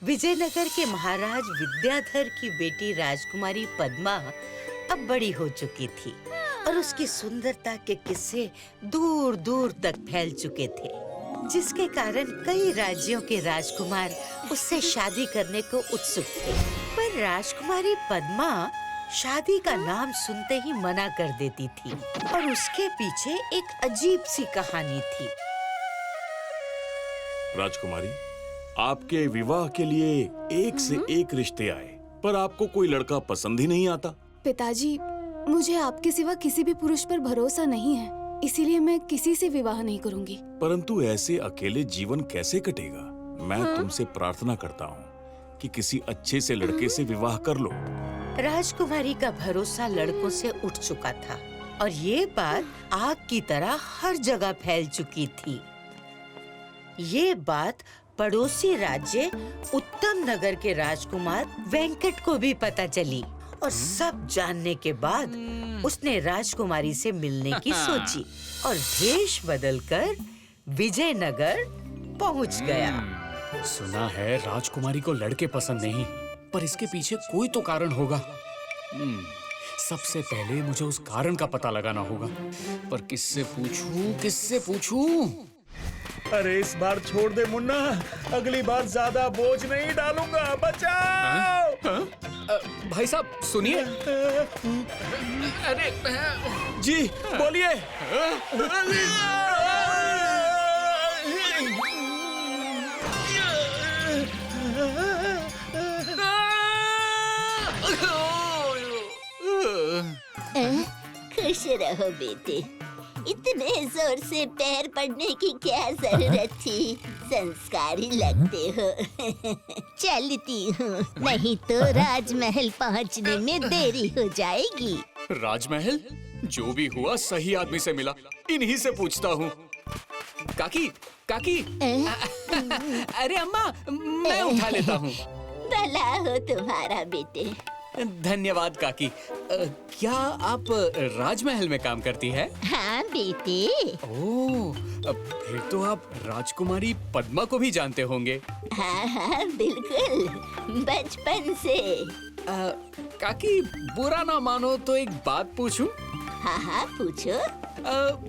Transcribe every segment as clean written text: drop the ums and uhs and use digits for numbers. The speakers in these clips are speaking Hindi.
विजयनगर के महाराज विद्याधर की बेटी राजकुमारी पद्मा अब बड़ी हो चुकी थी और उसकी सुंदरता के किस्से दूर दूर तक फैल चुके थे, जिसके कारण कई राज्यों के राजकुमार उससे शादी करने को उत्सुक थे। पर राजकुमारी पद्मा शादी का नाम सुनते ही मना कर देती थी और उसके पीछे एक अजीब सी कहानी थी। राजकुमारी, आपके विवाह के लिए एक से एक रिश्ते आए, पर आपको कोई लड़का पसंद ही नहीं आता। पिताजी, मुझे आपके सिवा किसी भी पुरुष पर भरोसा नहीं है, इसीलिए मैं किसी से विवाह नहीं करूंगी। परंतु ऐसे अकेले जीवन कैसे कटेगा? मैं तुमसे प्रार्थना करता हूँ कि किसी अच्छे से लड़के से विवाह कर लो। राजकुमारी का भरोसा लड़कों से उठ चुका था और ये बात आग की तरह हर जगह फैल चुकी थी। ये बात पड़ोसी राज्य उत्तम नगर के राजकुमार वेंकट को भी पता चली और सब जानने के बाद उसने राजकुमारी से मिलने की सोची और भेष बदलकर विजयनगर पहुंच गया। सुना है राजकुमारी को लड़के पसंद नहीं, पर इसके पीछे कोई तो कारण होगा। सबसे पहले मुझे उस कारण का पता लगाना होगा, पर किससे पूछूं? अरे इस बार छोड़ दे मुन्ना, अगली बार ज्यादा बोझ नहीं डालूंगा। बचाओ! भाई साहब सुनिए। अरे जी बोलिए। खुश रहो बेटे, इतने जोर से पैर पड़ने की क्या जरूरत थी? संस्कारी लगते हो। चलती हूँ, नहीं तो राजमहल पहुँचने में देरी हो जाएगी। राजमहल? जो भी हुआ सही आदमी से मिला, इन्हीं से पूछता हूँ। काकी, अरे अम्मा, मैं उठा लेता हूँ। भला हो तुम्हारा बेटे। धन्यवाद काकी। क्या आप राजमहल में काम करती है? हाँ बेटे। ओह, फिर तो आप राजकुमारी पद्मा को भी जानते होंगे। हाँ बिल्कुल, बचपन से। काकी, बुरा ना मानो तो एक बात पूछूं? हाँ पूछो।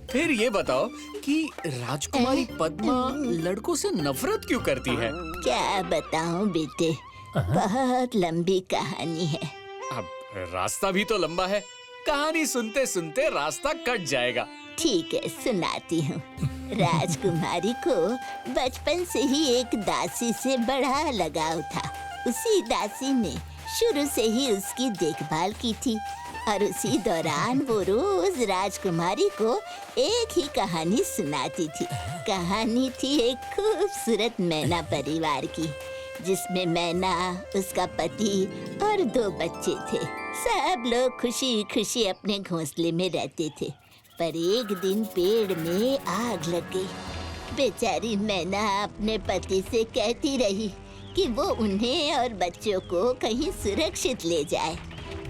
फिर ये बताओ कि राजकुमारी पद्मा लड़कों से नफरत क्यों करती है? क्या बताऊं बेटे, बहुत लंबी कहानी है। अब रास्ता भी तो लंबा है, कहानी सुनते सुनते रास्ता कट जाएगा। ठीक है, सुनाती हूँ। राजकुमारी को बचपन से ही एक दासी से बड़ा लगाव था। उसी दासी ने शुरू से ही उसकी देखभाल की थी और उसी दौरान वो रोज राजकुमारी को एक ही कहानी सुनाती थी। कहानी थी एक खूबसूरत मैना परिवार की, जिसमें मैना, उसका पति और 2 बच्चे थे। सब लोग खुशी खुशी अपने घोंसले में रहते थे, पर एक दिन पेड़ में आग लग गई। बेचारी मैना अपने पति से कहती रही कि वो उन्हें और बच्चों को कहीं सुरक्षित ले जाए,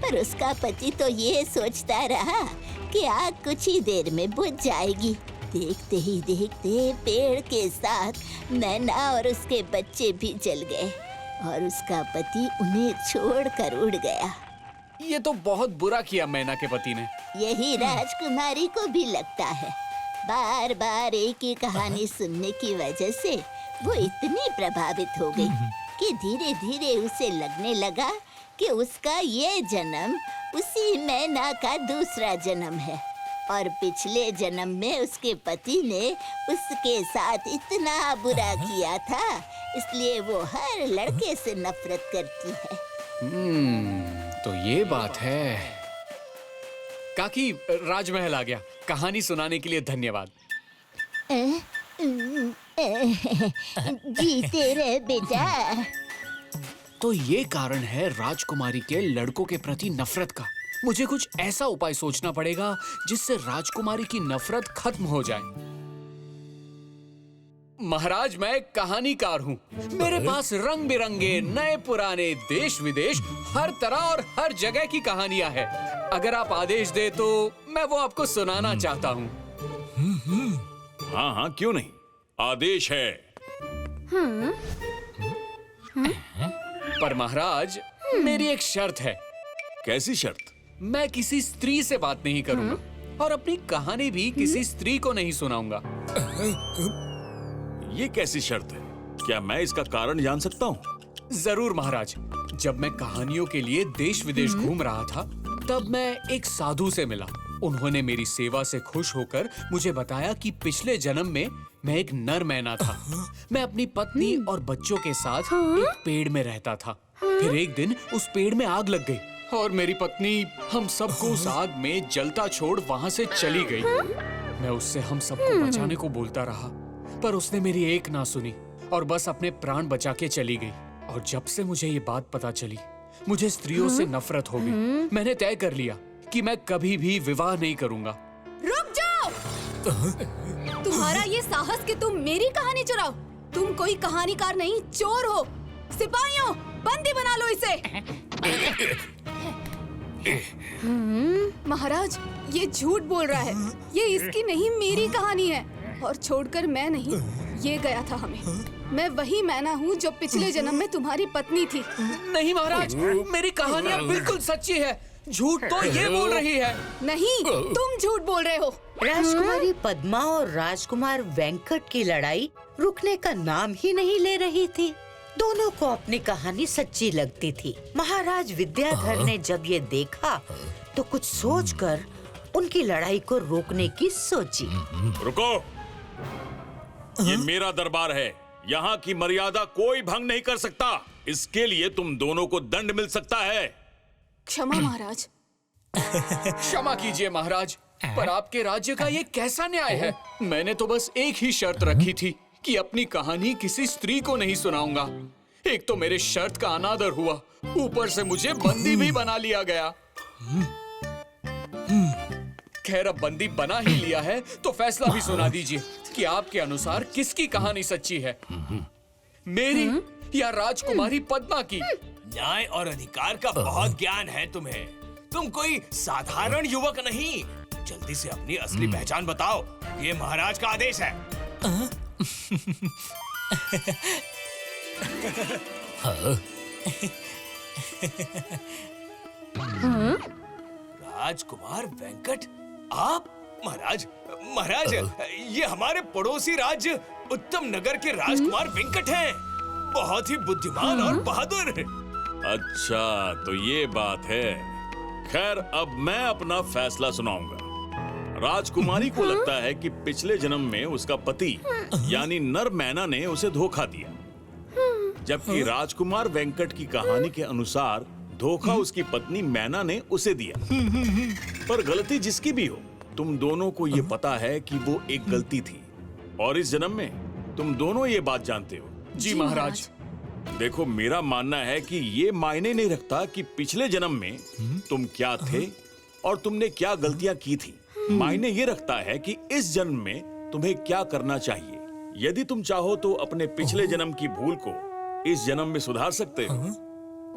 पर उसका पति तो ये सोचता रहा कि आग कुछ ही देर में बुझ जाएगी। देखते ही देखते पेड़ के साथ मैना और उसके बच्चे भी जल गए और उसका पति उन्हें छोड़कर उड़ गया। ये तो बहुत बुरा किया मैना के पति ने। यही राजकुमारी को भी लगता है। बार बार एक ही कहानी सुनने की वजह से वो इतनी प्रभावित हो गई कि धीरे धीरे उसे लगने लगा कि उसका ये जन्म उसी मैना का दूसरा जन्म है और पिछले जन्म में उसके पति ने उसके साथ इतना बुरा किया था, इसलिए वो हर लड़के से नफरत करती है। तो ये बात है। काकी, राजमहल आ गया। कहानी सुनाने के लिए धन्यवाद। जीते रहे बेटा। तो ये कारण है राजकुमारी के लड़कों के प्रति नफरत का। मुझे कुछ ऐसा उपाय सोचना पड़ेगा जिससे राजकुमारी की नफरत खत्म हो जाए। महाराज, मैं एक कहानीकार हूँ। मेरे पास रंग बिरंगे, नए पुराने, देश विदेश, हर तरह और हर जगह की कहानियाँ हैं। अगर आप आदेश दे तो मैं वो आपको सुनाना चाहता हूँ। हाँ, क्यों नहीं, आदेश है। पर महाराज, मेरी एक शर्त है। कैसी शर्त? मैं किसी स्त्री से बात नहीं करूंगा और अपनी कहानी भी किसी स्त्री को नहीं सुनाऊंगा। ये कैसी शर्त है? क्या मैं इसका कारण जान सकता हूँ? जरूर महाराज। जब मैं कहानियों के लिए देश विदेश घूम रहा था, तब मैं एक साधु से मिला। उन्होंने मेरी सेवा से खुश होकर मुझे बताया कि पिछले जन्म में मैं एक नर मैना था। मैं अपनी पत्नी और बच्चों के साथ एक पेड़ में रहता था। फिर एक दिन उस पेड़ में आग लग गई और मेरी पत्नी हम सबको उस आग में जलता छोड़ वहाँ से चली गई। मैं उससे हम सबको बचाने को बोलता रहा, पर उसने मेरी एक ना सुनी और बस अपने प्राण बचा के चली गई। और जब से मुझे ये बात पता चली, मुझे स्त्रियों से नफरत हो गई। मैंने तय कर लिया कि मैं कभी भी विवाह नहीं करूंगा। रुक जाओ! तुम्हारा ये साहस कि तुम मेरी कहानी चुराओ। तुम कोई कहानीकार नहीं, चोर हो। सिपाहियों, बंदी बना लो इसे। महाराज, ये झूठ बोल रहा है। ये इसकी नहीं, मेरी कहानी है। और छोड़कर मैं नहीं, ये गया था हमें। मैं वही मैना हूँ जो पिछले जन्म में तुम्हारी पत्नी थी। नहीं महाराज, मेरी कहानियाँ बिल्कुल सच्ची है। झूठ तो ये बोल रही है। नहीं, तुम झूठ बोल रहे हो। राजकुमारी पद्मा और राजकुमार वेंकट की लड़ाई रुकने का नाम ही नहीं ले रही थी। दोनों को अपनी कहानी सच्ची लगती थी। महाराज विद्याधर ने जब ये देखा तो कुछ सोचकर उनकी लड़ाई को रोकने की सोची। रुको, ये मेरा दरबार है। यहाँ की मर्यादा कोई भंग नहीं कर सकता। इसके लिए तुम दोनों को दंड मिल सकता है। क्षमा महाराज। क्षमा कीजिए महाराज, पर आपके राज्य का ये कैसा न्याय है? मैंने तो बस एक ही शर्त रखी थी कि अपनी कहानी किसी स्त्री को नहीं सुनाऊंगा। एक तो मेरे शर्त का अनादर हुआ, ऊपर से मुझे बंदी भी बना लिया गया। खैर, अब बंदी बना ही लिया है तो फैसला भी सुना दीजिए कि आपके अनुसार किसकी कहानी सच्ची है, मेरी या राजकुमारी पद्मा की? न्याय और अधिकार का बहुत ज्ञान है तुम्हें। तुम कोई साधारण युवक नहीं। जल्दी से अपनी असली पहचान बताओ। ये महाराज का आदेश है। राजकुमार वेंकट, आप? महाराज, महाराज, ये हमारे पड़ोसी राज्य उत्तम नगर के राजकुमार वेंकट हैं। बहुत ही बुद्धिमान और बहादुर। अच्छा, तो ये बात है। खैर, अब मैं अपना फैसला सुनाऊंगा। राजकुमारी को लगता है कि पिछले जन्म में उसका पति यानी नर मैना ने उसे धोखा दिया, जबकि राजकुमार वेंकट की कहानी के अनुसार धोखा उसकी पत्नी मैना ने उसे दिया। पर गलती जिसकी भी हो, तुम दोनों को ये पता है कि वो एक गलती थी और इस जन्म में तुम दोनों ये बात जानते हो। जी महाराज। देखो, मेरा मानना है कि ये मायने नहीं रखता कि पिछले जन्म में तुम क्या थे और तुमने क्या गलतियां की थी। मायने ये रखता है कि इस जन्म में तुम्हें क्या करना चाहिए। यदि तुम चाहो तो अपने पिछले जन्म की भूल को इस जन्म में सुधार सकते हो।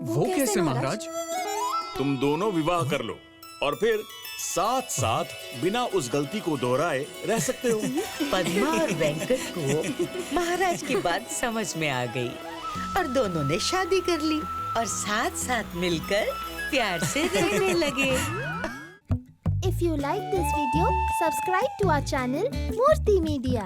वो कैसे महाराज? तुम दोनों विवाह कर लो और फिर साथ साथ बिना उस गलती को दोहराए रह सकते हो। पद्मा और वेंकट को महाराज की बात समझ में आ गई और दोनों ने शादी कर ली और साथ साथ मिलकर प्यार से रहने लगे। If you like this video, subscribe to our channel Murthy Media.